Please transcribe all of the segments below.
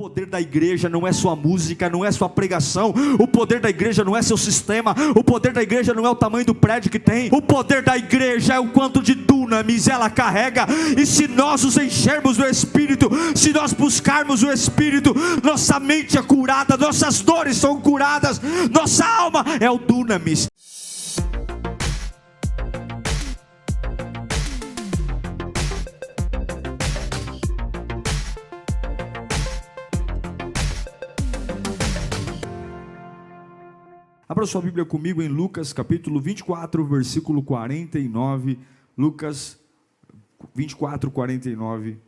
poder da igreja não é sua música, não é sua pregação. O poder da igreja não é seu sistema. O poder da igreja não é o tamanho do prédio que tem. O poder da igreja é o quanto de dunamis ela carrega. E se nós nos enchermos do Espírito, se nós buscarmos o Espírito, nossa mente é curada, nossas dores são curadas, nossa alma é o dunamis. Abra sua Bíblia comigo em Lucas capítulo 24, versículo 49. Lucas 24, 49.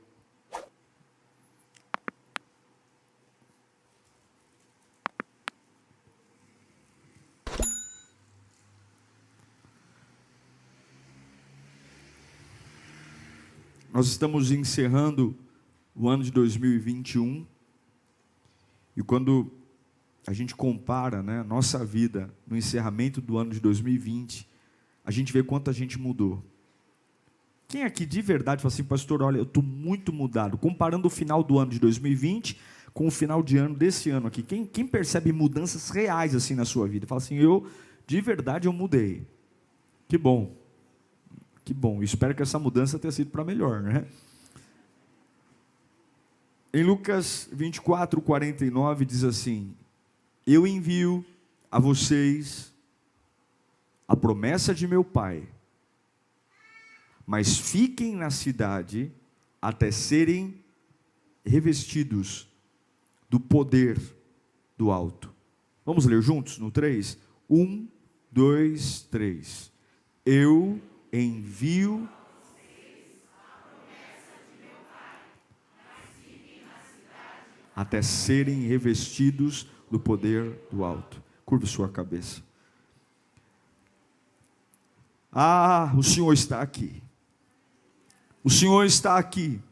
Nós estamos encerrando o ano de 2021. E quando a gente compara, né, nossa vida no encerramento do ano de 2020, a gente vê quanto a gente mudou. Quem aqui de verdade fala assim: pastor, olha, eu estou muito mudado, comparando o final do ano de 2020 com o final de ano desse ano aqui. Quem percebe mudanças reais assim na sua vida? Fala assim: de verdade eu mudei. Que bom, que bom. Espero que essa mudança tenha sido para melhor, né? Em Lucas 24, 49 diz assim: eu envio a vocês a promessa de meu Pai, mas fiquem na cidade até serem revestidos do poder do alto. Vamos ler juntos no 3? 1, 2, 3. Eu envio até serem revestidos do poder do alto. Curve sua cabeça. Ah, o Senhor está aqui. O Senhor está aqui.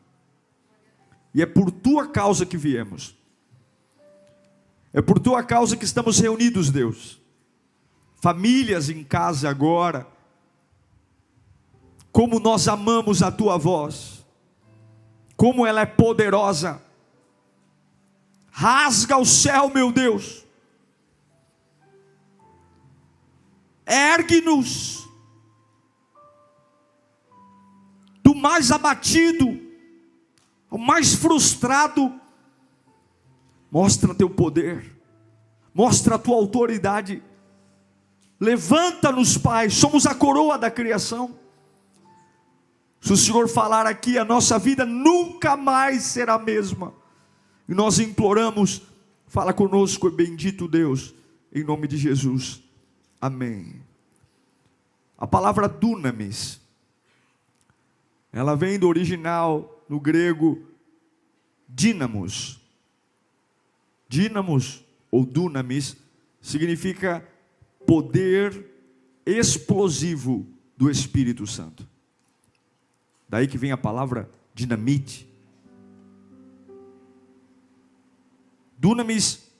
E é por tua causa que viemos. É por tua causa que estamos reunidos, Deus. Famílias em casa agora. Como nós amamos a tua voz. Como ela é poderosa. Rasga o céu, meu Deus. Ergue-nos do mais abatido ao mais frustrado. Mostra teu poder, mostra a tua autoridade. Levanta-nos, Pai, somos a coroa da criação. Se o Senhor falar aqui, a nossa vida nunca mais será a mesma. E nós imploramos, fala conosco, bendito Deus, em nome de Jesus, amém. A palavra dunamis, ela vem do original, no grego, dínamos. Dínamos, ou dunamis, significa poder explosivo do Espírito Santo. Daí que vem a palavra dinamite. Dunamis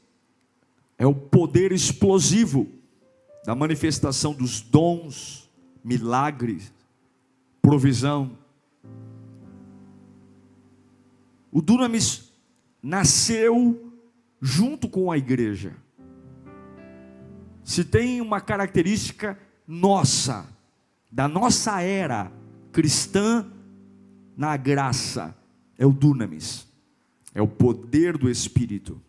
é o poder explosivo da manifestação dos dons, milagres, provisão. O dunamis nasceu junto com a igreja. Se tem uma característica nossa, da nossa era cristã na graça, é o dunamis, é o poder do Espírito.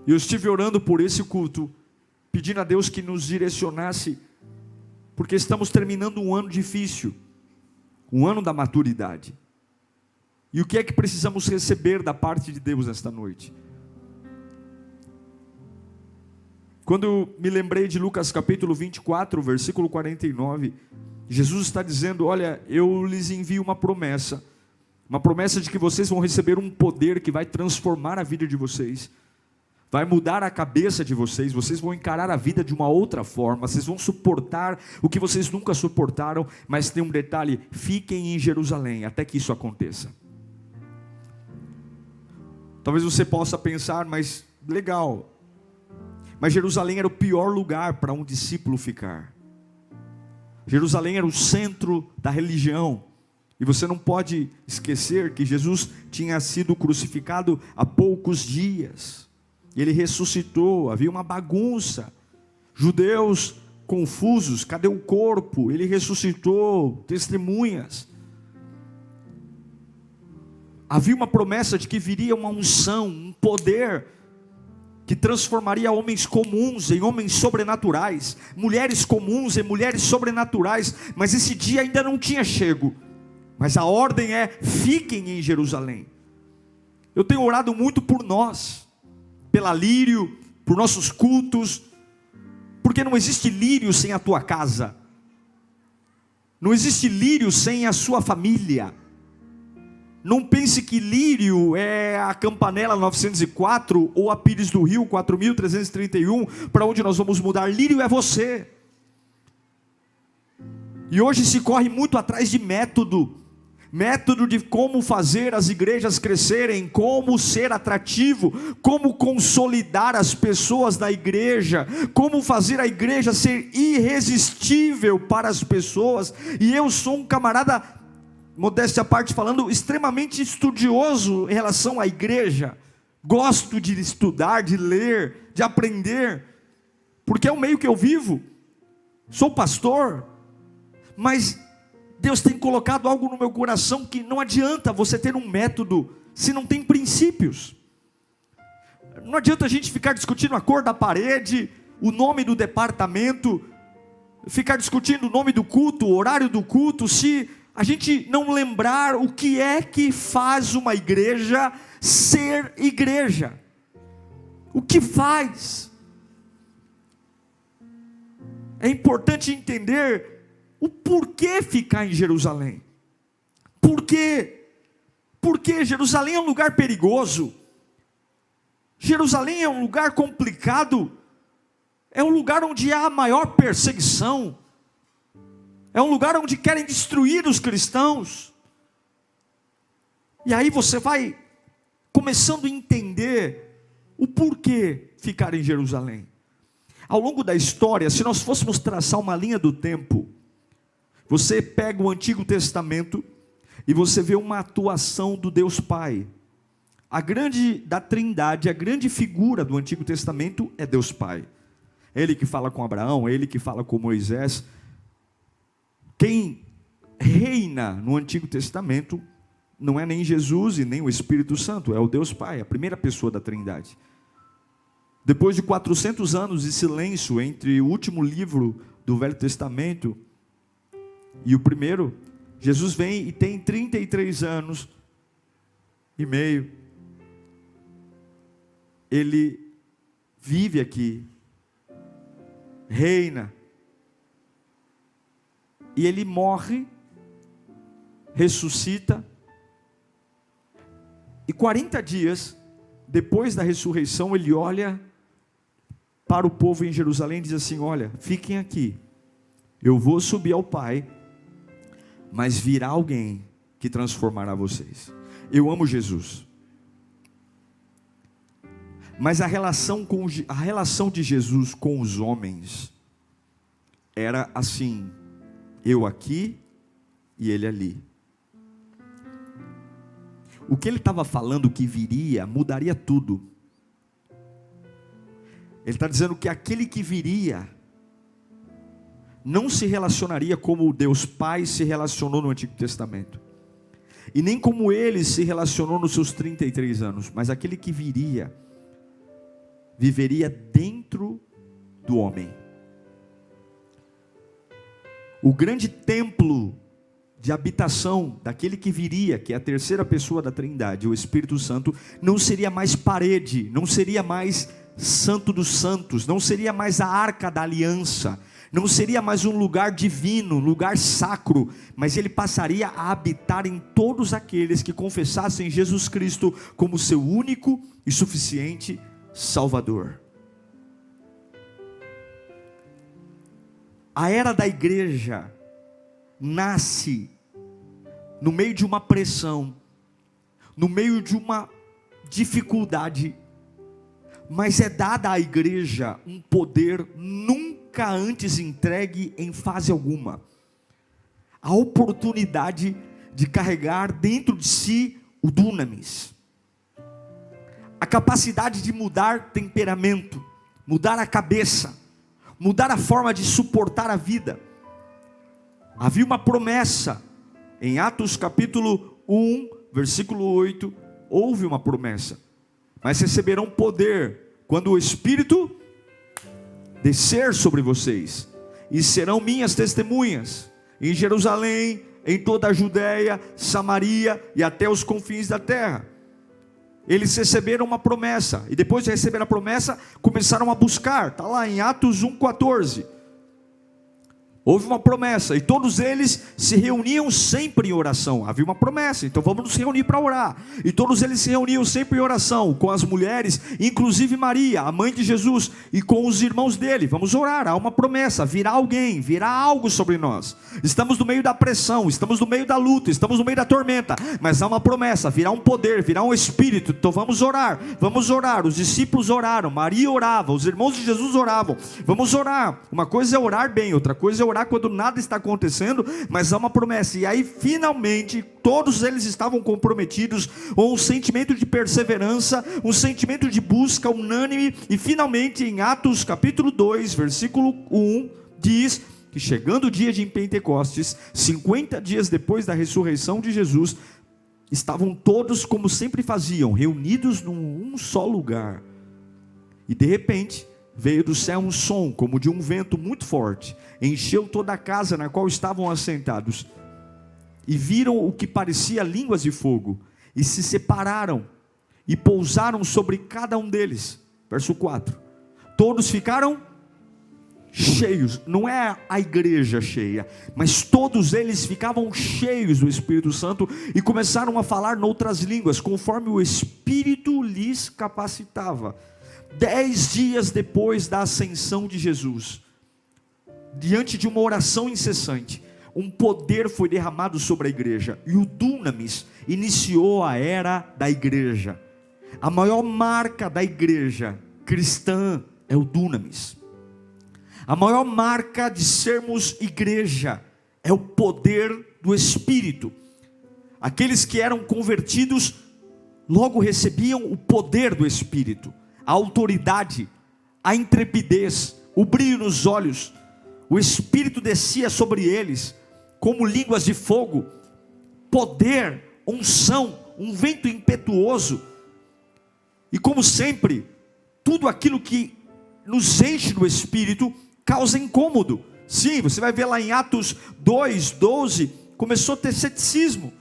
E eu estive orando por esse culto, pedindo a Deus que nos direcionasse, porque estamos terminando um ano difícil, um ano da maturidade. E o que é que precisamos receber da parte de Deus nesta noite? Quando eu me lembrei de Lucas capítulo 24, versículo 49, Jesus está dizendo: olha, eu lhes envio uma promessa de que vocês vão receber um poder que vai transformar a vida de vocês, vai mudar a cabeça de vocês, vocês vão encarar a vida de uma outra forma, vocês vão suportar o que vocês nunca suportaram, mas tem um detalhe: fiquem em Jerusalém até que isso aconteça. Talvez você possa pensar, mas legal, mas Jerusalém era o pior lugar para um discípulo ficar. Jerusalém era o centro da religião, E você não pode esquecer que Jesus tinha sido crucificado há poucos dias. Ele ressuscitou, havia uma bagunça. Judeus confusos, cadê o corpo? Ele ressuscitou, testemunhas. Havia uma promessa de que viria uma unção, um poder, que transformaria homens comuns em homens sobrenaturais, mulheres comuns em mulheres sobrenaturais, mas esse dia ainda não tinha chego. Mas a ordem é: fiquem em Jerusalém. Eu tenho orado muito por nós, pela Lírio, por nossos cultos, porque não existe lírio sem a tua casa, não existe lírio sem a sua família. Não pense que Lírio é a Campanella 904 ou a Pires do Rio 4331, para onde nós vamos mudar. Lírio é você. E hoje se corre muito atrás de método de como fazer as igrejas crescerem, como ser atrativo, como consolidar as pessoas da igreja, como fazer a igreja ser irresistível para as pessoas. E eu sou um camarada, modéstia à parte falando, extremamente estudioso em relação à igreja. Gosto de estudar, de ler, de aprender, porque é o meio que eu vivo. Sou pastor, mas Deus tem colocado algo no meu coração que não adianta você ter um método se não tem princípios. Não adianta a gente ficar discutindo a cor da parede, o nome do departamento, ficar discutindo o nome do culto, o horário do culto, se a gente não lembrar o que é que faz uma igreja ser igreja. O que faz? É importante entender o porquê ficar em Jerusalém. Por quê? Porque Jerusalém é um lugar perigoso. Jerusalém é um lugar complicado. É um lugar onde há a maior perseguição. É um lugar onde querem destruir os cristãos. E aí você vai começando a entender o porquê ficar em Jerusalém. Ao longo da história, se nós fôssemos traçar uma linha do tempo, você pega o Antigo Testamento e você vê uma atuação do Deus Pai. Da Trindade, a grande figura do Antigo Testamento é Deus Pai. É Ele que fala com Abraão, é Ele que fala com Moisés. Quem reina no Antigo Testamento não é nem Jesus e nem o Espírito Santo, é o Deus Pai, a primeira pessoa da Trindade. Depois de 400 anos de silêncio entre o último livro do Velho Testamento e o primeiro, Jesus vem e tem 33 anos e meio. Ele vive aqui, reina, e ele morre, ressuscita, e 40 dias depois da ressurreição, ele olha para o povo em Jerusalém e diz assim: olha, fiquem aqui, eu vou subir ao Pai, mas virá alguém que transformará vocês. Eu amo Jesus, mas a relação de Jesus com os homens era assim: eu aqui e ele ali. O que ele estava falando que viria mudaria tudo. Ele está dizendo que aquele que viria não se relacionaria como o Deus Pai se relacionou no Antigo Testamento, e nem como ele se relacionou nos seus 33 anos, mas aquele que viria, viveria dentro do homem. O grande templo de habitação daquele que viria, que é a terceira pessoa da Trindade, o Espírito Santo, não seria mais parede, não seria mais Santo dos Santos, não seria mais a Arca da Aliança, não seria mais um lugar divino, lugar sacro, mas ele passaria a habitar em todos aqueles que confessassem Jesus Cristo como seu único e suficiente Salvador. A era da igreja nasce no meio de uma pressão, no meio de uma dificuldade, mas é dada à igreja um poder nunca antes entregue em fase alguma: a oportunidade de carregar dentro de si o dunamis. A capacidade de mudar temperamento, mudar a cabeça, mudar a forma de suportar a vida. Havia uma promessa, em Atos capítulo 1, versículo 8, houve uma promessa: mas receberão poder quando o Espírito descer sobre vocês, e serão minhas testemunhas, em Jerusalém, em toda a Judéia, Samaria e até os confins da terra. Eles receberam uma promessa, e depois de receber a promessa, começaram a buscar. Está lá em Atos 1,14. Houve uma promessa, e todos eles se reuniam sempre em oração. Havia uma promessa, então vamos nos reunir para orar. E todos eles se reuniam sempre em oração, com as mulheres, inclusive Maria, a mãe de Jesus, e com os irmãos dele. Vamos orar, há uma promessa, virá alguém, virá algo sobre nós. Estamos no meio da pressão, estamos no meio da luta, estamos no meio da tormenta, mas há uma promessa, virá um poder, virá um Espírito. Então vamos orar, vamos orar. Os discípulos oraram, Maria orava, os irmãos de Jesus oravam. Vamos orar. Uma coisa é orar bem, outra coisa é orar quando nada está acontecendo, mas há uma promessa. E aí finalmente todos eles estavam comprometidos com um sentimento de perseverança, um sentimento de busca unânime. E finalmente em Atos capítulo 2, versículo 1, diz que chegando o dia de Pentecostes, 50 dias depois da ressurreição de Jesus, estavam todos como sempre faziam, reunidos num só lugar. E de repente veio do céu um som, como de um vento muito forte, encheu toda a casa na qual estavam assentados, e viram o que parecia línguas de fogo, e se separaram, e pousaram sobre cada um deles. Verso 4, todos ficaram cheios, não é a igreja cheia, mas todos eles ficavam cheios do Espírito Santo, e começaram a falar noutras línguas, conforme o Espírito lhes capacitava. 10 dias depois da ascensão de Jesus, diante de uma oração incessante, um poder foi derramado sobre a igreja, e o dunamis iniciou a era da igreja. A maior marca da igreja cristã é o dunamis. A maior marca de sermos igreja é o poder do Espírito. Aqueles que eram convertidos logo recebiam o poder do Espírito, a autoridade, a intrepidez, o brilho nos olhos. O Espírito descia sobre eles como línguas de fogo, poder, unção, um vento impetuoso. E como sempre, tudo aquilo que nos enche do Espírito causa incômodo. Sim, você vai ver lá em Atos 2:12, começou a ter ceticismo.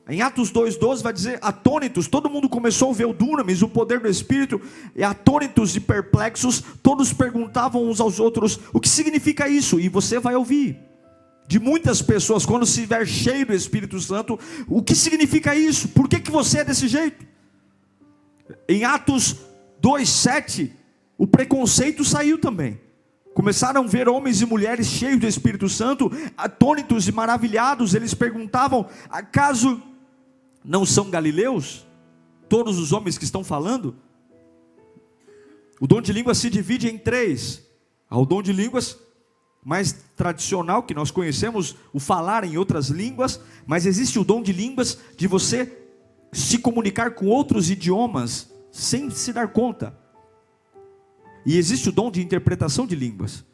Em Atos 2:12 vai dizer, atônitos, todo mundo começou a ver o dunamis, o poder do Espírito, e atônitos e perplexos, todos perguntavam uns aos outros, o que significa isso? E você vai ouvir de muitas pessoas, quando se estiver cheio do Espírito Santo, o que significa isso? Por que você é desse jeito? Em Atos 2:7, o preconceito saiu também. Começaram a ver homens e mulheres cheios do Espírito Santo, atônitos e maravilhados. Eles perguntavam, acaso não são galileus todos os homens que estão falando? O dom de línguas se divide em 3. Há o dom de línguas mais tradicional, que nós conhecemos, o falar em outras línguas. Mas existe o dom de línguas de você se comunicar com outros idiomas sem se dar conta. E existe o dom de interpretação de línguas.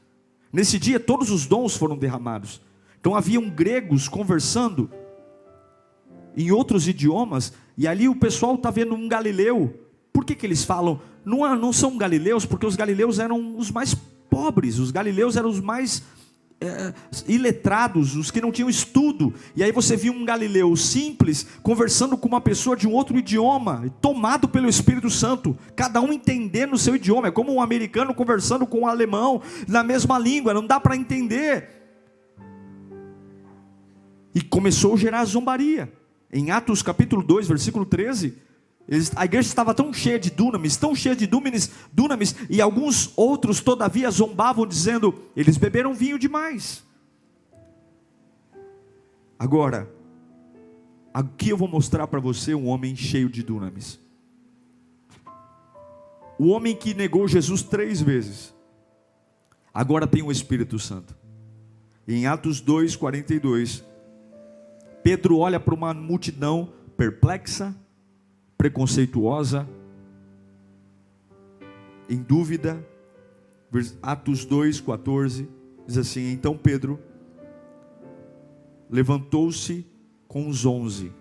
Nesse dia todos os dons foram derramados. Então haviam gregos conversando em outros idiomas, e ali o pessoal está vendo um galileu. Por que eles falam? Não são galileus, porque os galileus eram os mais pobres, os galileus eram os mais iletrados, os que não tinham estudo. E aí você viu um galileu simples conversando com uma pessoa de um outro idioma, tomado pelo Espírito Santo, cada um entendendo o seu idioma. É como um americano conversando com um alemão na mesma língua, não dá para entender. E começou a gerar zombaria. Em Atos capítulo 2, versículo 13, a igreja estava tão cheia de dunamis, e alguns outros todavia zombavam, dizendo, eles beberam vinho demais. Agora, aqui eu vou mostrar para você um homem cheio de dunamis. O homem que negou Jesus 3 vezes, agora tem o Espírito Santo. Em Atos 2:42, Pedro olha para uma multidão perplexa, preconceituosa, em dúvida. Atos 2:14 diz assim: então Pedro levantou-se com os 11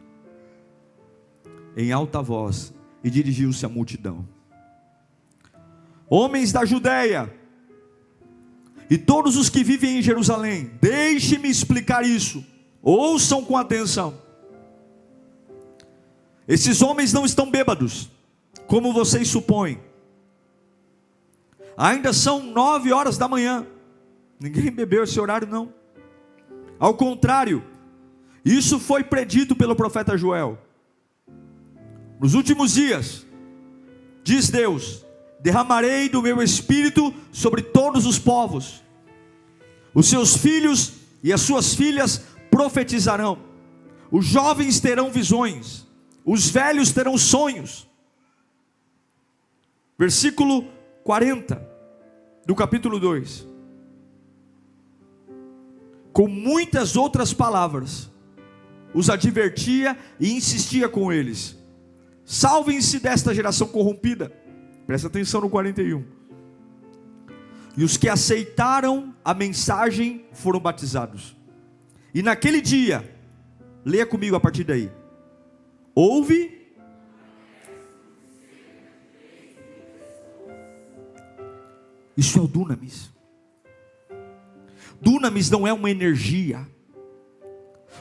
em alta voz e dirigiu-se à multidão: homens da Judeia e todos os que vivem em Jerusalém, deixe-me explicar isso, ouçam com atenção. Esses homens não estão bêbados, como vocês supõem. Ainda são 9 horas da manhã. Ninguém bebeu esse horário não. Ao contrário, isso foi predito pelo profeta Joel. Nos últimos dias, diz Deus, derramarei do meu espírito sobre todos os povos. Os seus filhos e as suas filhas profetizarão. Os jovens terão visões. Os velhos terão sonhos. Versículo 40 do capítulo 2. Com muitas outras palavras, os advertia e insistia com eles: salvem-se desta geração corrompida. Presta atenção no 41. E os que aceitaram a mensagem foram batizados. E naquele dia, leia comigo a partir daí, houve isso é o dunamis. Dunamis não é uma energia.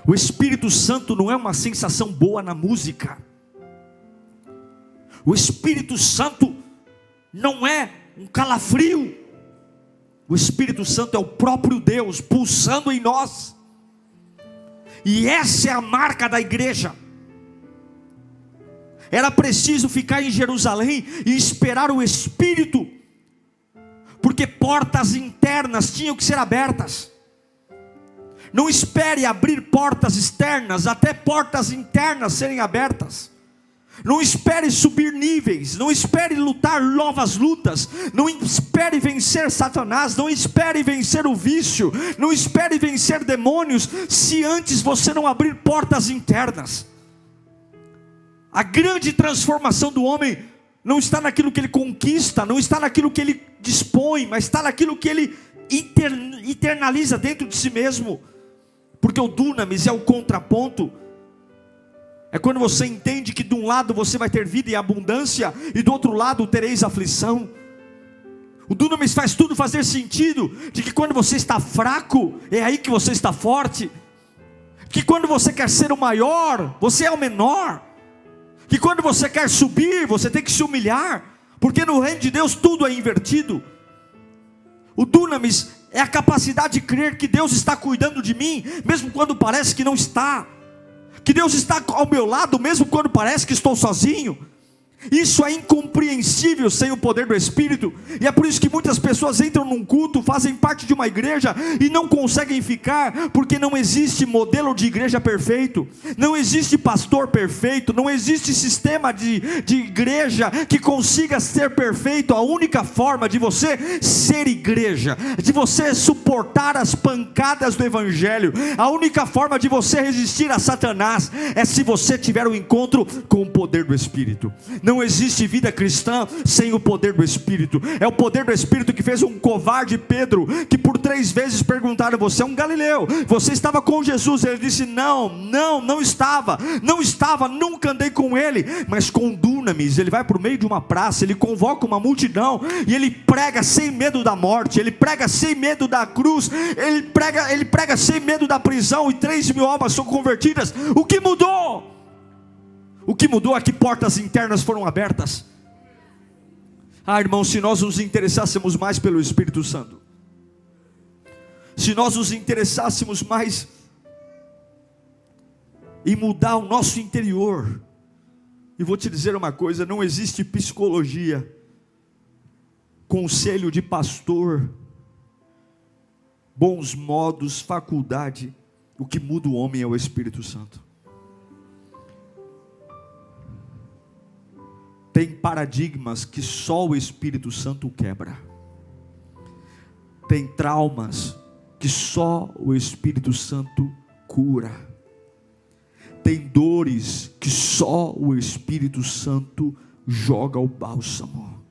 O Espírito Santo não é uma sensação boa na música. O Espírito Santo não é um calafrio. O Espírito Santo é o próprio Deus pulsando em nós. E essa é a marca da igreja. Era preciso ficar em Jerusalém e esperar o Espírito, porque portas internas tinham que ser abertas. Não espere abrir portas externas até portas internas serem abertas. Não espere subir níveis, não espere lutar novas lutas, não espere vencer Satanás, não espere vencer o vício, não espere vencer demônios, se antes você não abrir portas internas. A grande transformação do homem não está naquilo que ele conquista, não está naquilo que ele dispõe, mas está naquilo que ele internaliza dentro de si mesmo. Porque o dunamis é o contraponto. É quando você entende que de um lado você vai ter vida e abundância, e do outro lado tereis aflição. O dunamis faz tudo fazer sentido, de que quando você está fraco, é aí que você está forte. Que quando você quer ser o maior, você é o menor. Que quando você quer subir, você tem que se humilhar, porque no reino de Deus tudo é invertido. O dunamis é a capacidade de crer que Deus está cuidando de mim, mesmo quando parece que não está. Que Deus está ao meu lado, mesmo quando parece que estou sozinho. Isso é incompreensível sem o poder do Espírito. E é por isso que muitas pessoas entram num culto, fazem parte de uma igreja e não conseguem ficar, porque não existe modelo de igreja perfeito, não existe pastor perfeito, não existe sistema de igreja que consiga ser perfeito. A única forma de você ser igreja, de você suportar as pancadas do evangelho, a única forma de você resistir a Satanás, é se você tiver um encontro com o poder do Espírito. Não existe vida cristã sem o poder do Espírito. É o poder do Espírito que fez um covarde Pedro, que por 3 vezes perguntaram: você é um galileu, você estava com Jesus? Ele disse: não estava, nunca andei com ele. Mas com dunamis, ele vai para o meio de uma praça, ele convoca uma multidão, e ele prega sem medo da morte, ele prega sem medo da cruz, ele prega sem medo da prisão, e 3.000 almas são convertidas. O que mudou? O que mudou é que portas internas foram abertas. Irmãos, se nós nos interessássemos mais pelo Espírito Santo, se nós nos interessássemos mais em mudar o nosso interior, e vou te dizer uma coisa: não existe psicologia, conselho de pastor, bons modos, faculdade. O que muda o homem é o Espírito Santo. Tem paradigmas que só o Espírito Santo quebra. Tem traumas que só o Espírito Santo cura. tem dores que só o Espírito Santo joga o bálsamo.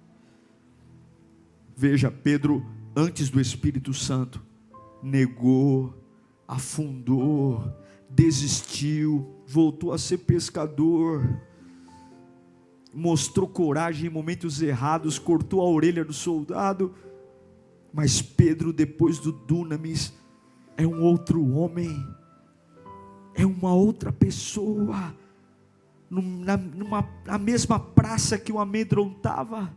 Veja, Pedro, antes do Espírito Santo, negou, afundou, desistiu, voltou a ser pescador, mostrou coragem em momentos errados, cortou a orelha do soldado. Mas Pedro, depois do Dunamis, é um outro homem, é uma outra pessoa, na mesma praça que o amedrontava,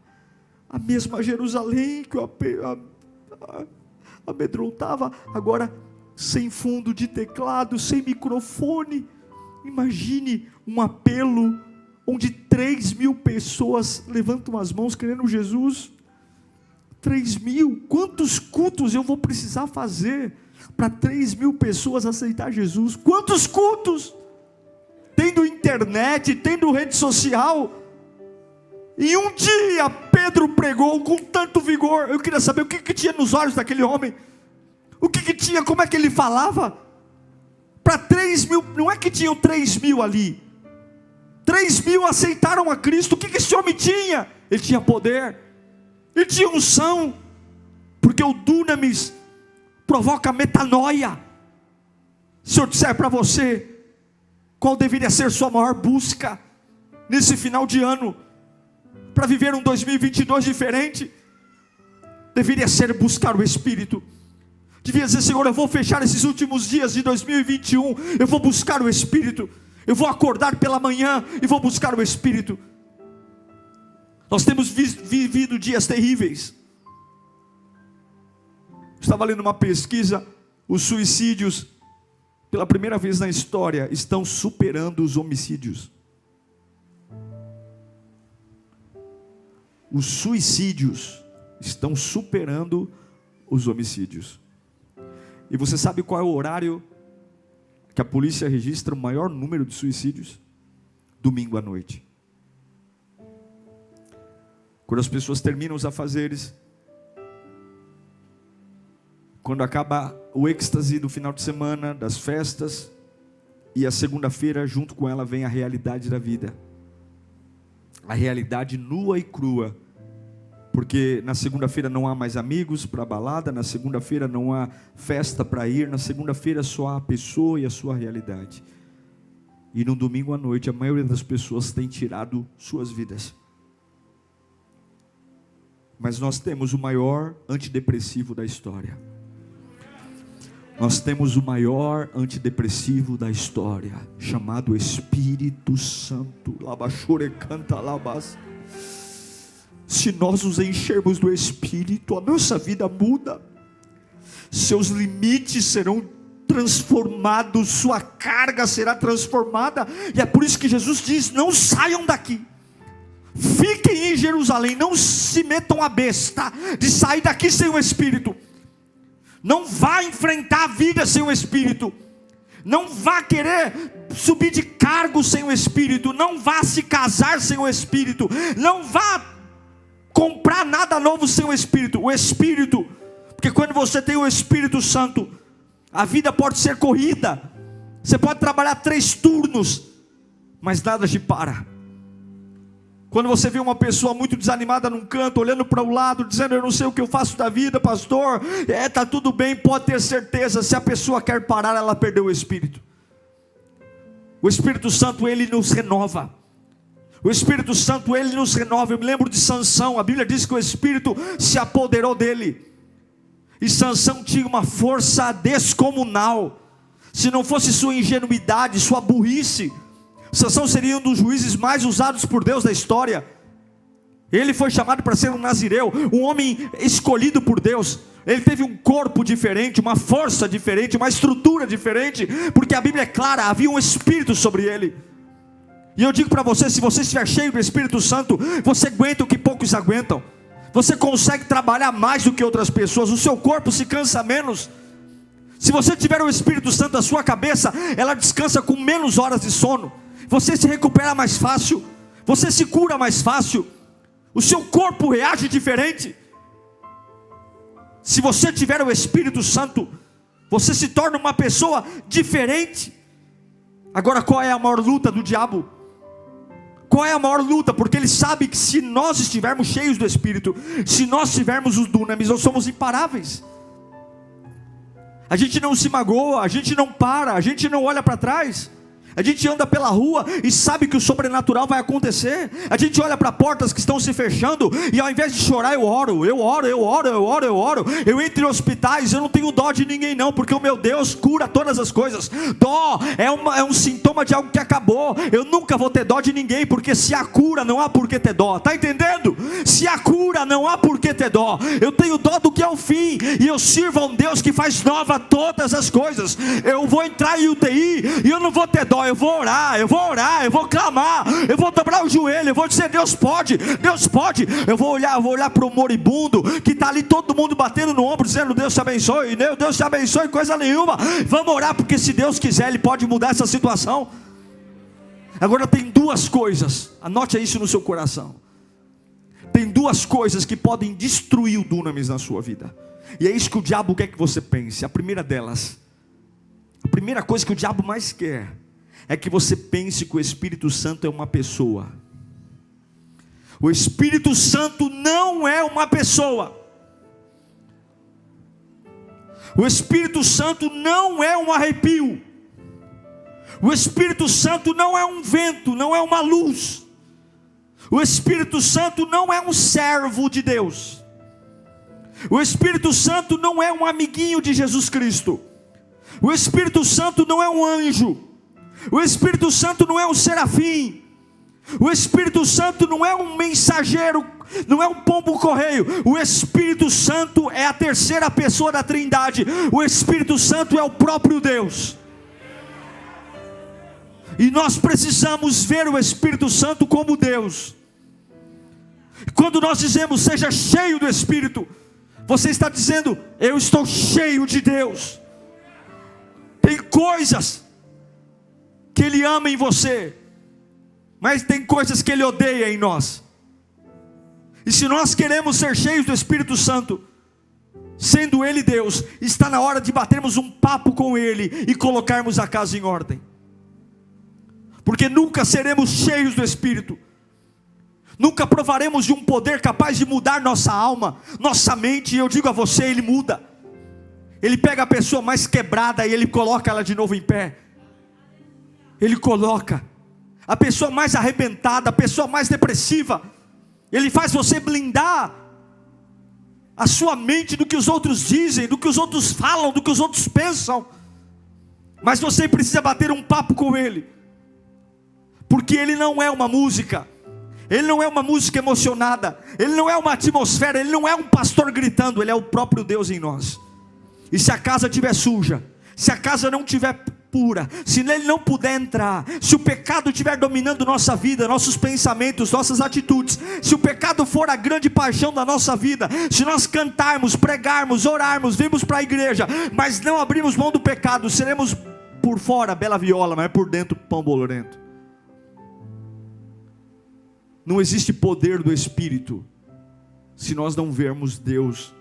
a mesma Jerusalém que o amedrontava, agora sem fundo de teclado, sem microfone. Imagine um apelo onde 3.000 pessoas levantam as mãos querendo Jesus. 3.000, quantos cultos eu vou precisar fazer para 3.000 pessoas aceitar Jesus? Quantos cultos? Tendo internet, tendo rede social. E um dia Pedro pregou com tanto vigor. Eu queria saber o que tinha nos olhos daquele homem. O que tinha, como é que ele falava? Para 3.000, não é que tinham 3.000 ali. 3.000 aceitaram a Cristo. O que esse homem tinha? Ele tinha poder, ele tinha unção, porque o dunamis provoca metanoia. Se eu disser para você, qual deveria ser sua maior busca nesse final de ano, para viver um 2022 diferente, deveria ser buscar o Espírito. Devia dizer: Senhor, eu vou fechar esses últimos dias de 2021, eu vou buscar o Espírito, eu vou acordar pela manhã e vou buscar o Espírito. Nós temos vivido dias terríveis. Estava lendo uma pesquisa, os suicídios, pela primeira vez na história, estão superando os homicídios. Os suicídios estão superando os homicídios. E você sabe qual é o horário que a polícia registra o maior número de suicídios? Domingo à noite. Quando as pessoas terminam os afazeres, quando acaba o êxtase do final de semana, das festas, e a segunda-feira junto com ela vem a realidade da vida, a realidade nua e crua, porque na segunda-feira não há mais amigos para a balada, na segunda-feira não há festa para ir, na segunda-feira só há a pessoa e a sua realidade. E no domingo à noite a maioria das pessoas tem tirado suas vidas. Mas nós temos o maior antidepressivo da história. Nós temos o maior antidepressivo da história, chamado Espírito Santo. Se nós nos enchermos do Espírito, a nossa vida muda. Seus limites serão transformados, sua carga será transformada. E é por isso que Jesus diz: não saiam daqui, fiquem em Jerusalém, não se metam a besta de sair daqui sem o Espírito. Não vá enfrentar a vida sem o Espírito. Não vá querer subir de cargo sem o Espírito. Não vá se casar sem o Espírito. Não vá comprar nada novo sem o Espírito. O Espírito, porque quando você tem o Espírito Santo, a vida pode ser corrida. Você pode trabalhar 3 turnos, mas nada te para. Quando você vê uma pessoa muito desanimada num canto, olhando para o lado, dizendo: eu não sei o que eu faço da vida, pastor, está tudo bem, pode ter certeza, se a pessoa quer parar, ela perdeu o Espírito. O Espírito Santo, ele nos renova. O Espírito Santo, ele nos renova. Eu me lembro de Sansão, a Bíblia diz que o Espírito se apoderou dele, e Sansão tinha uma força descomunal. Se não fosse sua ingenuidade, sua burrice, Sansão seria um dos juízes mais usados por Deus da história. Ele foi chamado para ser um nazireu, um homem escolhido por Deus. Ele teve um corpo diferente, uma força diferente, uma estrutura diferente, porque a Bíblia é clara, havia um Espírito sobre ele. E eu digo para você, se você estiver cheio do Espírito Santo, você aguenta o que poucos aguentam. Você consegue trabalhar mais do que outras pessoas, o seu corpo se cansa menos. Se você tiver o Espírito Santo na sua cabeça, ela descansa com menos horas de sono. Você se recupera mais fácil, você se cura mais fácil, o seu corpo reage diferente. Se você tiver o Espírito Santo, você se torna uma pessoa diferente. Agora, qual é a maior luta do diabo? Qual é a maior luta? Porque ele sabe que se nós estivermos cheios do Espírito, se nós tivermos os dunamis, nós somos imparáveis. A gente não se magoa, a gente não para, a gente não olha para trás. A gente anda pela rua e sabe que o sobrenatural vai acontecer. A gente olha para portas que estão se fechando e ao invés de chorar eu oro. Eu entro em hospitais, eu não tenho dó de ninguém não, porque o meu Deus cura todas as coisas. Dó é um sintoma de algo que acabou. Eu nunca vou ter dó de ninguém, porque se há cura não há por que ter dó. Está entendendo? Se há cura não há por que ter dó. Eu tenho dó do que é o fim, e eu sirvo a um Deus que faz nova todas as coisas. Eu vou entrar em UTI e eu não vou ter dó. Eu vou orar, eu vou clamar, eu vou dobrar o joelho, eu vou dizer: Deus pode. Eu vou olhar para o moribundo que está ali, todo mundo batendo no ombro, dizendo: Deus te abençoe, Deus te abençoe, coisa nenhuma. Vamos orar, porque se Deus quiser, Ele pode mudar essa situação. Agora tem duas coisas, anote isso no seu coração. Tem duas coisas que podem destruir o dunamis na sua vida, e é isso que o diabo quer que você pense. A primeira delas, a primeira coisa que o diabo mais quer é que você pense que o Espírito Santo é uma pessoa. O Espírito Santo não é uma pessoa. O Espírito Santo não é um arrepio. O Espírito Santo não é um vento, não é uma luz. O Espírito Santo não é um servo de Deus. O Espírito Santo não é um amiguinho de Jesus Cristo. O Espírito Santo não é um anjo. O Espírito Santo não é um serafim. O Espírito Santo não é um mensageiro, não é um pombo correio. O Espírito Santo é a terceira pessoa da Trindade. O Espírito Santo é o próprio Deus. E nós precisamos ver o Espírito Santo como Deus. Quando nós dizemos: seja cheio do Espírito, você está dizendo: eu estou cheio de Deus. Tem coisas que Ele ama em você, mas tem coisas que Ele odeia em nós. E se nós queremos ser cheios do Espírito Santo, sendo Ele Deus, está na hora de batermos um papo com Ele e colocarmos a casa em ordem. Porque nunca seremos cheios do Espírito, nunca provaremos de um poder capaz de mudar nossa alma, nossa mente. E eu digo a você, Ele muda. Ele pega a pessoa mais quebrada e Ele coloca ela de novo em pé. Ele coloca a pessoa mais arrebentada, a pessoa mais depressiva, Ele faz você blindar a sua mente do que os outros dizem, do que os outros falam, do que os outros pensam. Mas você precisa bater um papo com Ele, porque Ele não é uma música, Ele não é uma música emocionada, Ele não é uma atmosfera, Ele não é um pastor gritando. Ele é o próprio Deus em nós. E se a casa estiver suja, se a casa não estiver pura, se nele não puder entrar, se o pecado estiver dominando nossa vida, nossos pensamentos, nossas atitudes, se o pecado for a grande paixão da nossa vida, se nós cantarmos, pregarmos, orarmos, virmos para a igreja, mas não abrimos mão do pecado, seremos por fora bela viola, mas por dentro pão bolorento. Não existe poder do Espírito se nós não vermos Deus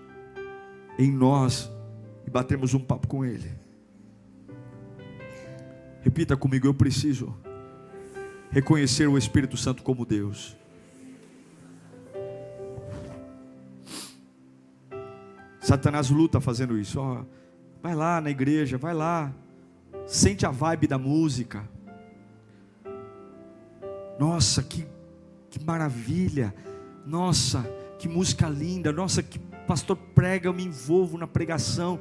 em nós e batermos um papo com Ele. Repita comigo: eu preciso reconhecer o Espírito Santo como Deus. Satanás luta fazendo isso. Vai lá na igreja, vai lá, sente a vibe da música. Nossa, que maravilha. Nossa, que música linda. Nossa, que pastor prega, eu me envolvo na pregação.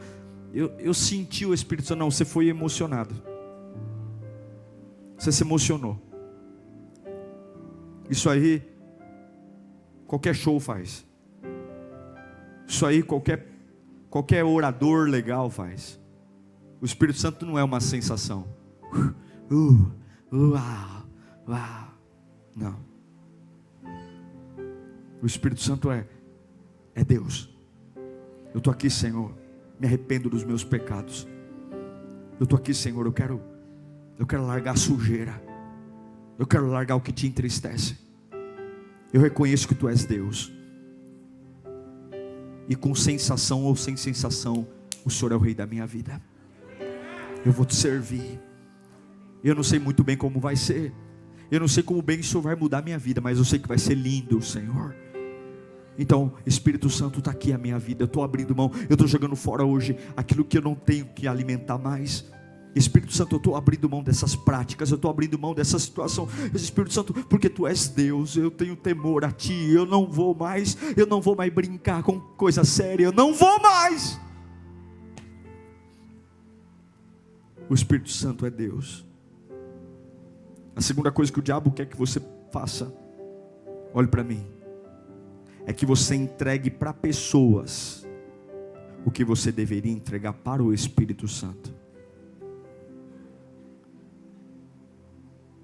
Eu senti o Espírito Santo. Não, você foi emocionado. Você se emocionou. Isso aí qualquer show faz. Isso aí qualquer orador legal faz. O Espírito Santo não é uma sensação. Uau. Não. O Espírito Santo é Deus. Eu estou aqui, Senhor, me arrependo dos meus pecados. Eu estou aqui, Senhor, eu quero largar a sujeira. Eu quero largar o que te entristece. Eu reconheço que Tu és Deus. E com sensação ou sem sensação, o Senhor é o Rei da minha vida. Eu vou Te servir. Eu não sei muito bem como vai ser. Eu não sei como bem isso vai mudar a minha vida, mas eu sei que vai ser lindo, Senhor. Então, Espírito Santo está aqui a minha vida. Eu estou abrindo mão, eu estou jogando fora hoje aquilo que eu não tenho que alimentar mais. Espírito Santo, eu estou abrindo mão dessas práticas, eu estou abrindo mão dessa situação. Espírito Santo, porque Tu és Deus, eu tenho temor a Ti. Eu não vou mais brincar com coisa séria. Eu não vou mais. O Espírito Santo é Deus. A segunda coisa que o diabo quer que você faça, olhe para mim, é que você entregue para pessoas o que você deveria entregar para o Espírito Santo.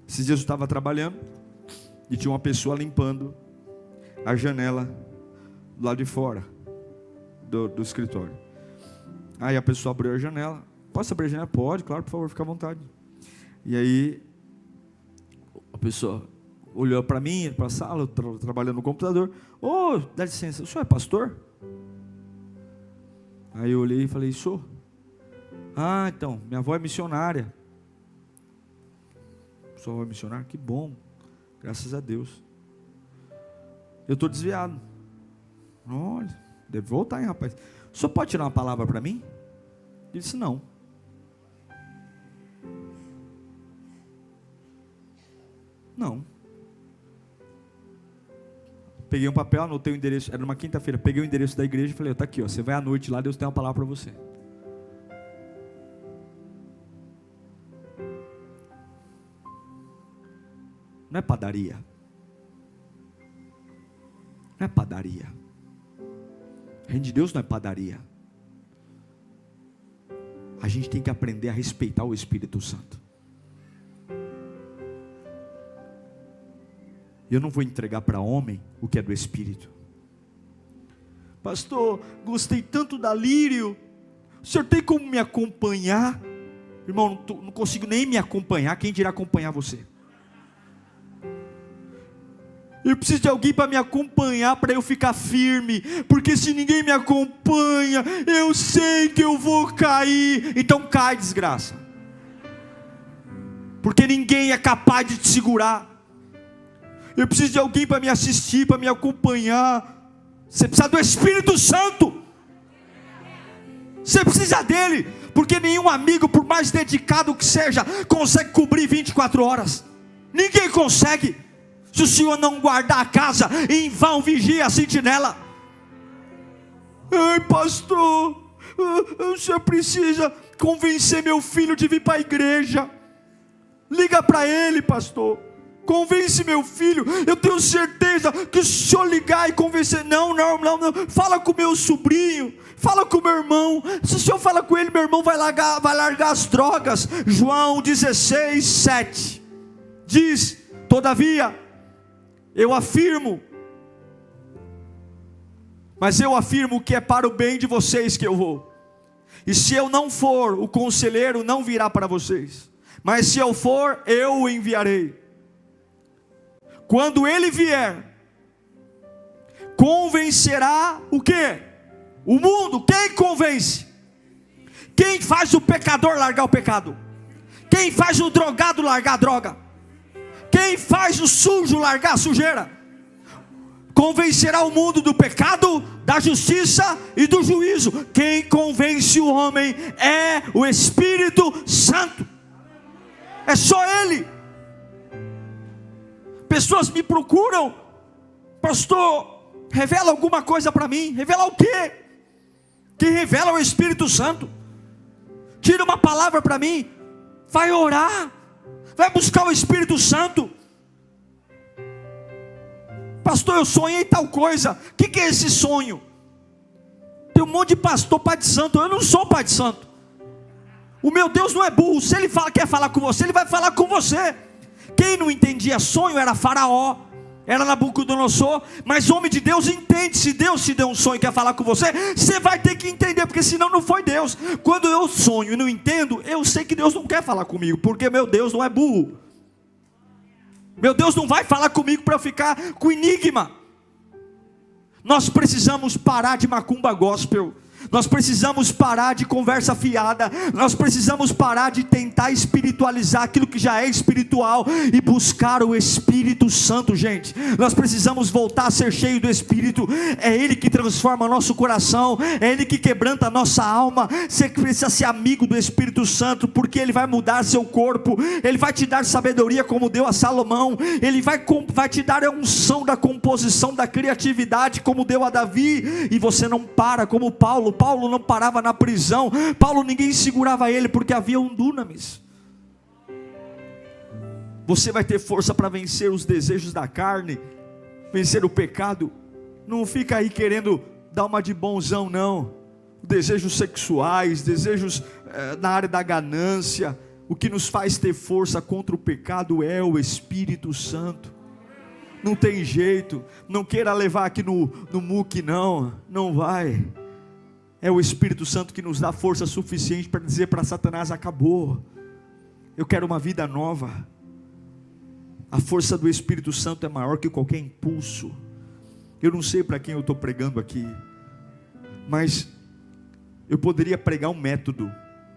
Esses dias eu estava trabalhando e tinha uma pessoa limpando a janela do lado de fora do escritório. Aí a pessoa abriu a janela. Posso abrir a janela? Pode, claro, por favor, fica à vontade. E aí a pessoa olhou para mim, para a sala, eu trabalhando no computador. Ô, dá licença, o senhor é pastor? Aí eu olhei e falei, sou. Ah, então, minha avó é missionária. Sua avó é missionária? Que bom, graças a Deus. Eu estou desviado. Olha, deve voltar, hein, rapaz. O senhor pode tirar uma palavra para mim? Ele disse, não. Não. Peguei um papel, anotei o endereço, era uma quinta-feira, peguei o endereço da igreja e falei, está aqui, ó, você vai à noite lá, Deus tem uma palavra para você. Não é padaria. Não é padaria. O reino de Deus não é padaria. A gente tem que aprender a respeitar o Espírito Santo. Eu não vou entregar para homem o que é do Espírito. Pastor, gostei tanto da Lírio. O senhor tem como me acompanhar? Irmão, não consigo nem me acompanhar. Quem dirá acompanhar você? Eu preciso de alguém para me acompanhar, para eu ficar firme. Porque se ninguém me acompanha, eu sei que eu vou cair. Então cai, desgraça. Porque ninguém é capaz de te segurar. Eu preciso de alguém para me assistir, para me acompanhar. Você precisa do Espírito Santo. Você precisa dele. Porque nenhum amigo, por mais dedicado que seja, consegue cobrir 24 horas. Ninguém consegue. Se o Senhor não guardar a casa, em vão vigia a sentinela. Ai, pastor, o senhor precisa convencer meu filho de vir para a igreja. Liga para ele, pastor. Convence meu filho. Eu tenho certeza que se o senhor ligar e convencer, não. Fala com meu sobrinho, fala com meu irmão. Se o senhor fala com ele, meu irmão vai largar as drogas. João 16:7 diz: todavia, eu afirmo que é para o bem de vocês que eu vou. E se eu não for, o conselheiro não virá para vocês. Mas se eu for, eu o enviarei. Quando ele vier, convencerá o quê? O mundo. Quem convence? Quem faz o pecador largar o pecado? Quem faz o drogado largar a droga? Quem faz o sujo largar a sujeira? Convencerá o mundo do pecado, da justiça e do juízo. Quem convence o homem é o Espírito Santo. É só Ele. Pessoas me procuram, pastor, revela alguma coisa para mim. Revela o quê? Quem revela é o Espírito Santo. Tira uma palavra para mim. Vai orar, vai buscar o Espírito Santo. Pastor, eu sonhei tal coisa. O que é esse sonho? Tem um monte de pastor, pai de santo. Eu não sou pai de santo. O meu Deus não é burro. Se ele quer falar com você, ele vai falar com você. Quem não entendia sonho era Faraó, era Nabucodonosor. Mas homem de Deus entende. Se Deus te deu um sonho e quer falar com você, você vai ter que entender, porque senão não foi Deus. Quando eu sonho e não entendo, eu sei que Deus não quer falar comigo, porque meu Deus não é burro. Meu Deus não vai falar comigo para eu ficar com enigma. Nós precisamos parar de macumba gospel. Nós precisamos parar de conversa fiada. Nós precisamos parar de tentar espiritualizar aquilo que já é espiritual e buscar o Espírito Santo, gente. Nós precisamos voltar a ser cheio do Espírito. É Ele que transforma nosso coração, é Ele que quebranta a nossa alma. Você precisa ser amigo do Espírito Santo, porque Ele vai mudar seu corpo, Ele vai te dar sabedoria como deu a Salomão, Ele vai te dar a unção da composição, da criatividade como deu a Davi. E você não para como Paulo não parava na prisão. Paulo, ninguém segurava ele porque havia um dunamis. Você vai ter força para vencer os desejos da carne, vencer o pecado. Não fica aí querendo dar uma de bonzão, não. Desejos sexuais, desejos na área da ganância. O que nos faz ter força contra o pecado é o Espírito Santo. Não tem jeito. Não queira levar aqui no muque, não vai. É o Espírito Santo que nos dá força suficiente para dizer para Satanás: acabou, eu quero uma vida nova. A força do Espírito Santo é maior que qualquer impulso. Eu não sei para quem eu estou pregando aqui, mas eu poderia pregar um método,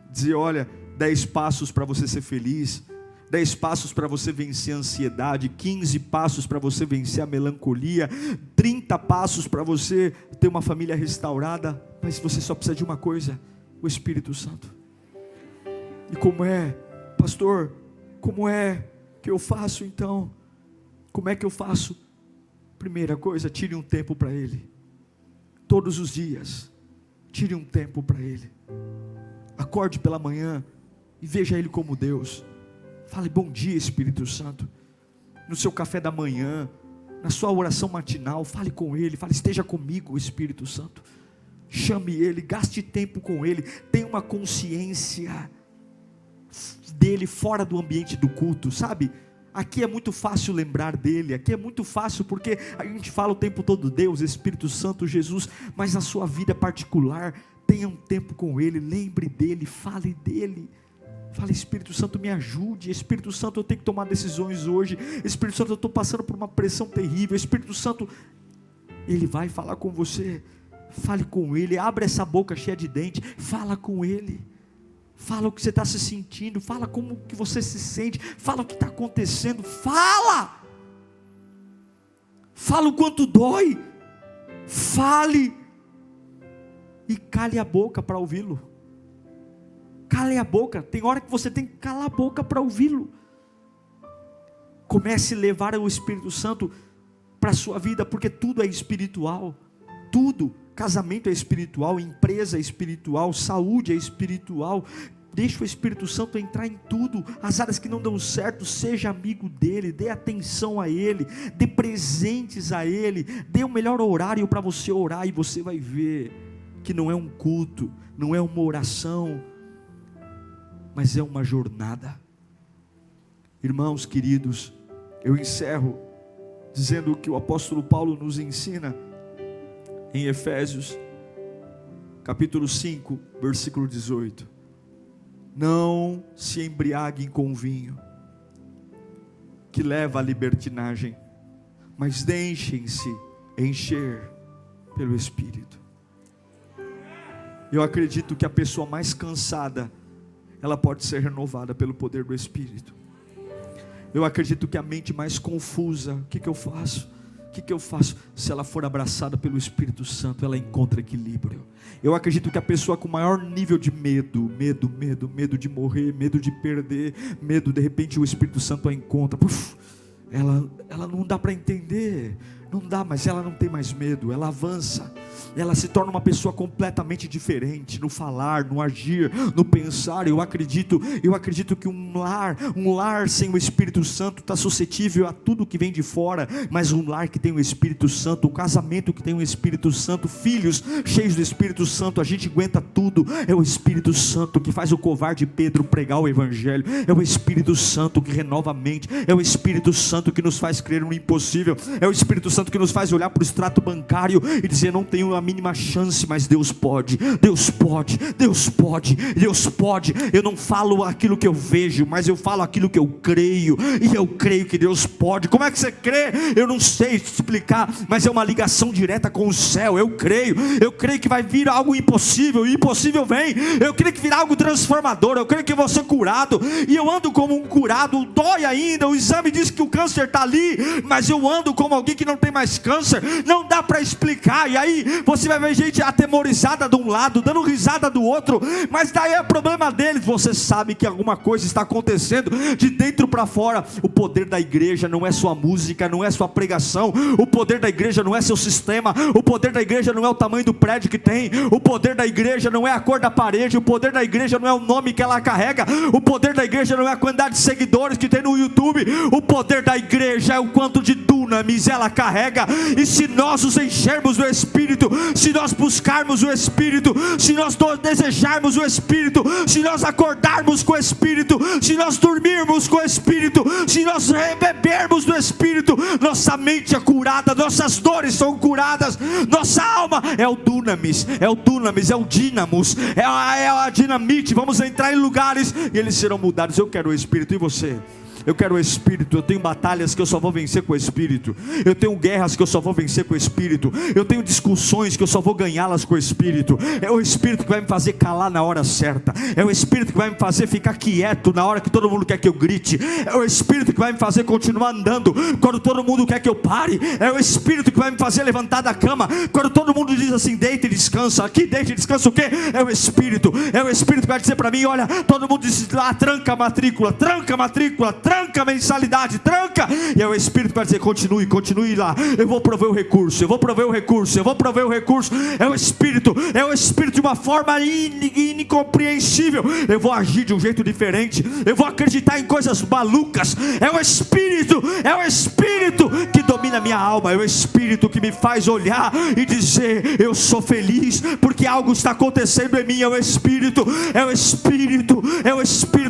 dizer: olha, 10 passos para você ser feliz, 10 passos para você vencer a ansiedade, 15 passos para você vencer a melancolia, 30 passos para você ter uma família restaurada. Mas você só precisa de uma coisa: o Espírito Santo. E como é, pastor, como é que eu faço então? Como é que eu faço? Primeira coisa, tire um tempo para Ele. Todos os dias, tire um tempo para Ele. Acorde pela manhã e veja Ele como Deus. Fale: bom dia, Espírito Santo. No seu café da manhã, na sua oração matinal, fale com Ele. Fale: esteja comigo, Espírito Santo. Chame Ele, gaste tempo com Ele. Tenha uma consciência dele fora do ambiente do culto, sabe? Aqui é muito fácil lembrar dele, aqui é muito fácil porque a gente fala o tempo todo Deus, Espírito Santo, Jesus. Mas na sua vida particular, tenha um tempo com Ele, lembre dele, fale dele. Fale: Espírito Santo, me ajude. Espírito Santo, eu tenho que tomar decisões hoje. Espírito Santo, eu estou passando por uma pressão terrível. Espírito Santo, Ele vai falar com você. Fale com Ele, abre essa boca cheia de dente, fala com Ele. Fala o que você está se sentindo, fala como que você se sente, fala o que está acontecendo, fala o quanto dói, fale, e cale a boca para ouvi-lo. Cale a boca, tem hora que você tem que calar a boca para ouvi-lo. Comece a levar o Espírito Santo para a sua vida, porque tudo é espiritual, tudo. Casamento é espiritual, empresa é espiritual, saúde é espiritual. Deixa o Espírito Santo entrar em tudo. As áreas que não dão certo, seja amigo dele, dê atenção a ele, dê presentes a ele, dê o melhor horário para você orar, e você vai ver que não é um culto, não é uma oração, mas é uma jornada. Irmãos queridos, eu encerro dizendo o que o apóstolo Paulo nos ensina em Efésios, capítulo 5, versículo 18. Não se embriaguem com vinho, que leva à libertinagem, mas deixem-se encher pelo Espírito. Eu acredito que a pessoa mais cansada, ela pode ser renovada pelo poder do Espírito. Eu acredito que a mente mais confusa, o que eu faço? O que eu faço? Se ela for abraçada pelo Espírito Santo, ela encontra equilíbrio. Eu acredito que a pessoa com maior nível de medo de morrer, medo de perder, medo, de repente o Espírito Santo a encontra. Ela não dá para entender, não dá, mas ela não tem mais medo, ela avança, ela se torna uma pessoa completamente diferente, no falar, no agir, no pensar. Eu acredito que um lar sem o Espírito Santo está suscetível a tudo que vem de fora, mas um lar que tem o Espírito Santo, um casamento que tem o Espírito Santo, filhos cheios do Espírito Santo, a gente aguenta tudo. É o Espírito Santo que faz o covarde Pedro pregar o Evangelho, é o Espírito Santo que renova a mente, é o Espírito Santo que nos faz crer no impossível, é o Espírito Santo Santo que nos faz olhar para o extrato bancário e dizer: não tenho a mínima chance, mas Deus pode, Deus pode, Deus pode, Deus pode. Eu não falo aquilo que eu vejo, mas eu falo aquilo que eu creio, e eu creio que Deus pode. Como é que você crê? Eu não sei explicar, mas é uma ligação direta com o céu. Eu creio que vai vir algo impossível, e impossível vem. Eu creio que virá algo transformador. Eu creio que eu vou ser curado, e eu ando como um curado. Dói ainda, o exame diz que o câncer está ali, mas eu ando como alguém que não tem mais câncer. Não dá para explicar. E aí você vai ver gente atemorizada de um lado, dando risada do outro, mas daí é problema deles. Você sabe que alguma coisa está acontecendo de dentro para fora. O poder da igreja não é sua música, não é sua pregação. O poder da igreja não é seu sistema. O poder da igreja não é o tamanho do prédio que tem. O poder da igreja não é a cor da parede. O poder da igreja não é o nome que ela carrega. O poder da igreja não é a quantidade de seguidores que tem no YouTube. O poder da igreja é o quanto de dunamis ela carrega. E se nós nos enchermos do Espírito, se nós buscarmos o Espírito, se nós desejarmos o Espírito, se nós acordarmos com o Espírito, se nós dormirmos com o Espírito, se nós bebermos do Espírito, nossa mente é curada, nossas dores são curadas, nossa alma é o dunamis, é o dínamos, é a dinamite. Vamos entrar em lugares e eles serão mudados. Eu quero o Espírito, e você? Eu quero o Espírito. Eu tenho batalhas que eu só vou vencer com o Espírito. Eu tenho guerras que eu só vou vencer com o Espírito. Eu tenho discussões que eu só vou ganhá-las com o Espírito. É o Espírito que vai me fazer calar na hora certa. É o Espírito que vai me fazer ficar quieto na hora que todo mundo quer que eu grite. É o Espírito que vai me fazer continuar andando quando todo mundo quer que eu pare. É o Espírito que vai me fazer levantar da cama quando todo mundo diz assim: deita e descansa. Aqui deita e descansa o quê? É o Espírito. É o Espírito que vai dizer para mim: olha, todo mundo diz lá, tranca a matrícula, tranca a mensalidade, tranca. E é o Espírito que vai dizer: continue lá. Eu vou prover o recurso. É o Espírito de uma forma incompreensível. Eu vou agir de um jeito diferente. Eu vou acreditar em coisas malucas. É o Espírito que domina a minha alma. É o Espírito que me faz olhar e dizer: eu sou feliz porque algo está acontecendo em mim. É o Espírito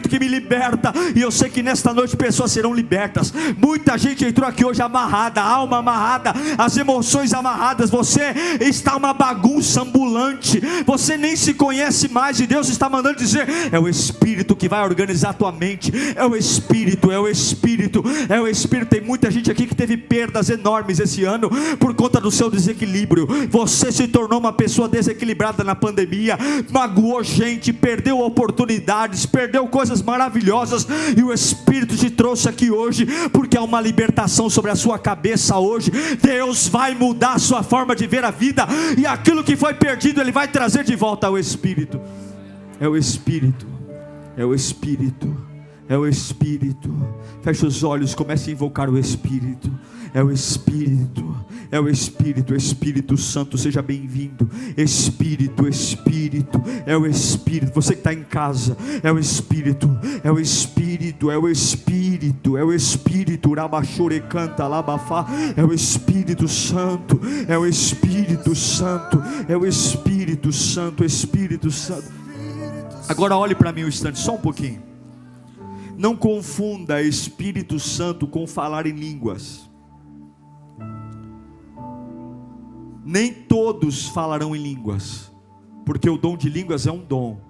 que me liberta. E eu sei que nesta noite pessoas serão libertas. Muita gente entrou aqui hoje amarrada, a alma amarrada, as emoções amarradas. Você está uma bagunça ambulante, você nem se conhece mais, e Deus está mandando dizer: é o Espírito que vai organizar a tua mente. É o Espírito. Tem muita gente aqui que teve perdas enormes esse ano por conta do seu desequilíbrio. Você se tornou uma pessoa desequilibrada na pandemia, magoou gente, perdeu oportunidades, perdeu coisas maravilhosas, e o Espírito te trouxe aqui hoje porque há uma libertação sobre a sua cabeça hoje. Deus vai mudar a sua forma de ver a vida, e aquilo que foi perdido Ele vai trazer de volta ao Espírito. É o Espírito. Feche os olhos, comece a invocar o Espírito. É o Espírito. Espírito Santo, seja bem-vindo. Espírito. É o Espírito. Você que está em casa, é o Espírito. Urabachure canta labafá. É o Espírito Santo. Espírito Santo. Agora olhe para mim um instante, só um pouquinho. Não confunda Espírito Santo com falar em línguas. Nem todos falarão em línguas, porque o dom de línguas é um dom.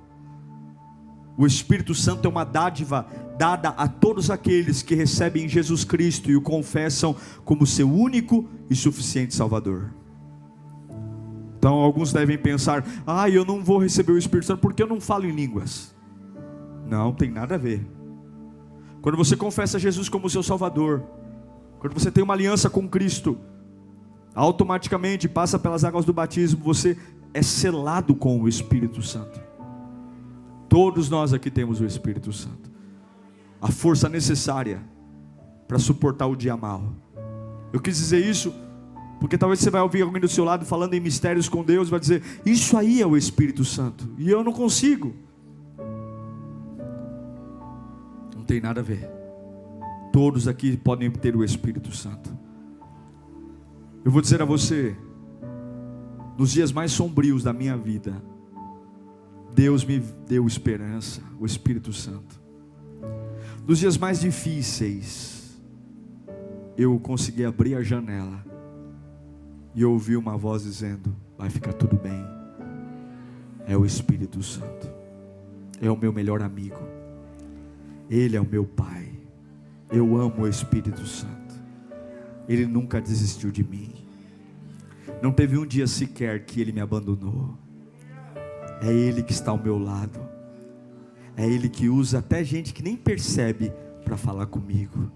O Espírito Santo é uma dádiva dada a todos aqueles que recebem Jesus Cristo e o confessam como seu único e suficiente Salvador. Então alguns devem pensar: eu não vou receber o Espírito Santo porque eu não falo em línguas. Não tem nada a ver. Quando você confessa Jesus como seu Salvador, quando você tem uma aliança com Cristo, automaticamente passa pelas águas do batismo, você é selado com o Espírito Santo. Todos nós aqui temos o Espírito Santo, a força necessária para suportar o dia mau. Eu quis dizer isso porque talvez você vai ouvir alguém do seu lado falando em mistérios com Deus e vai dizer: isso aí é o Espírito Santo, e eu não consigo. Não tem nada a ver. Todos aqui podem ter o Espírito Santo. Eu vou dizer a você, nos dias mais sombrios da minha vida, Deus me deu esperança, o Espírito Santo. Nos dias mais difíceis, eu consegui abrir a janela e eu ouvi uma voz dizendo: vai ficar tudo bem. É o Espírito Santo, é o meu melhor amigo, Ele é o meu Pai. Eu amo o Espírito Santo, Ele nunca desistiu de mim. Não teve um dia sequer que Ele me abandonou. É Ele que está ao meu lado, é Ele que usa até gente que nem percebe para falar comigo.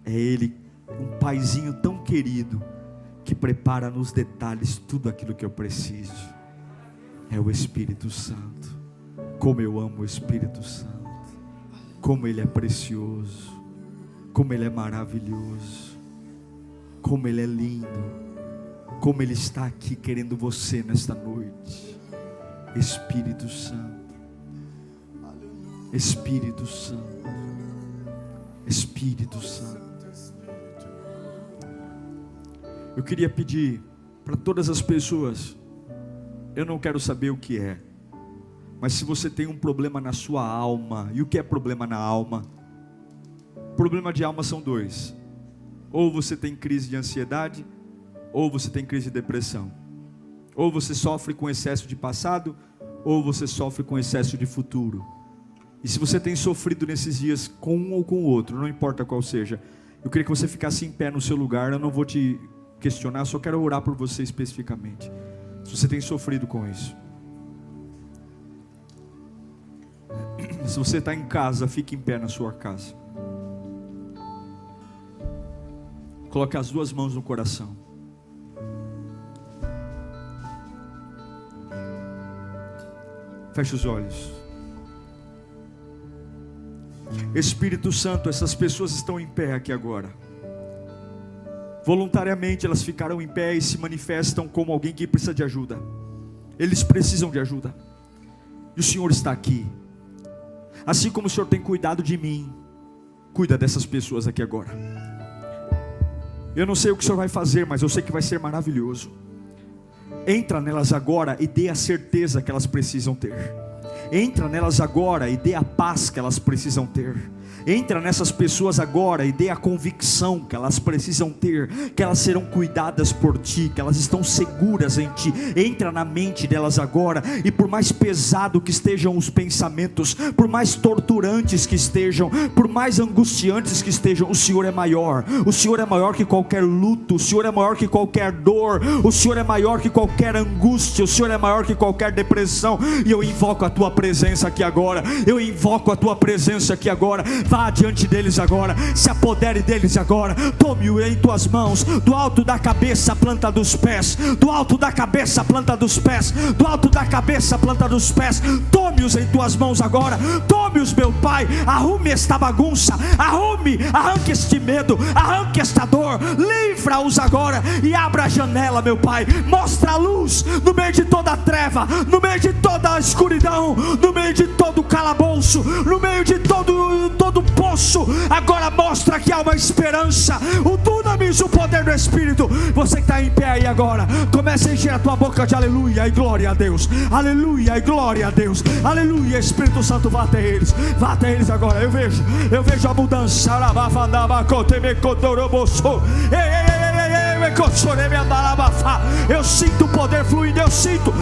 É Ele, um paizinho tão querido, que prepara nos detalhes tudo aquilo que eu preciso. É o Espírito Santo. Como eu amo o Espírito Santo, como Ele é precioso, como Ele é maravilhoso, como Ele é lindo, como Ele está aqui querendo você nesta noite. Espírito Santo, Espírito Santo, Espírito Santo. Eu queria pedir para todas as pessoas, eu não quero saber o que é, mas se você tem um problema na sua alma, e o que é problema na alma? Problema de alma são dois: ou você tem crise de ansiedade, ou você tem crise de depressão. Ou você sofre com excesso de passado, ou você sofre com excesso de futuro. E se você tem sofrido nesses dias com um ou com o outro, não importa qual seja, eu queria que você ficasse em pé no seu lugar. Eu não vou te questionar, só quero orar por você especificamente. Se você tem sofrido com isso, se você está em casa, fique em pé na sua casa. Coloque as duas mãos no coração. Feche os olhos. Espírito Santo, essas pessoas estão em pé aqui agora. Voluntariamente elas ficaram em pé e se manifestam como alguém que precisa de ajuda. Eles precisam de ajuda, e o Senhor está aqui. Assim como o Senhor tem cuidado de mim, cuida dessas pessoas aqui agora. Eu não sei o que o Senhor vai fazer, mas eu sei que vai ser maravilhoso. Entra nelas agora e dê a certeza que elas precisam ter. Entra nelas agora e dê a paz que elas precisam ter. Entra nessas pessoas agora e dê a convicção que elas precisam ter, que elas serão cuidadas por ti, que elas estão seguras em ti. Entra na mente delas agora, e por mais pesado que estejam os pensamentos, por mais torturantes que estejam, por mais angustiantes que estejam, o Senhor é maior. O Senhor é maior que qualquer luto, o Senhor é maior que qualquer dor, o Senhor é maior que qualquer angústia, o Senhor é maior que qualquer depressão. E eu invoco a tua presença aqui agora. Eu invoco a tua presença aqui agora. Vá adiante deles agora, se apodere deles agora. Tome-o em tuas mãos, do alto da cabeça à planta dos pés, do alto da cabeça à planta dos pés, do alto da cabeça à planta dos pés. Tome-os em tuas mãos agora. Tome-os, meu Pai. Arrume esta bagunça, arranque este medo, arranque esta dor. Livra-os agora e abra a janela, meu Pai. Mostra a luz no meio de toda a treva, no meio de toda a escuridão, no meio de todo o calabouço, no meio de todo poço. Agora mostra que há uma esperança, o dunamis, o poder do Espírito. Você que está em pé aí agora, comece a encher a tua boca de aleluia e glória a Deus, aleluia e glória a Deus, aleluia. Espírito Santo, vá até eles agora. Eu vejo a mudança. Eu sinto o poder fluindo, eu sinto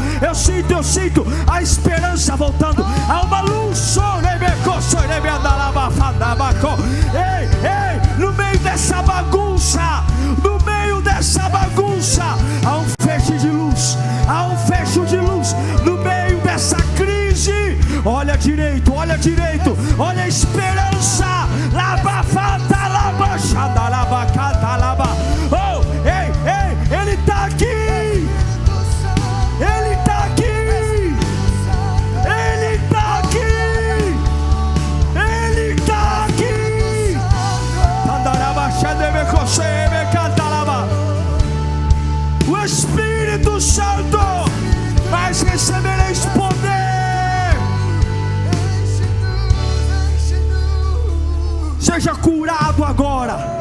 a esperança voltando. Há uma luz. Ei, no meio dessa bagunça, há um fecho de luz, no meio dessa crise. Olha direito, olha a esperança. Oh, ei, Ele está aqui. O Espírito Santo, mas recebereis poder. Seja curado agora.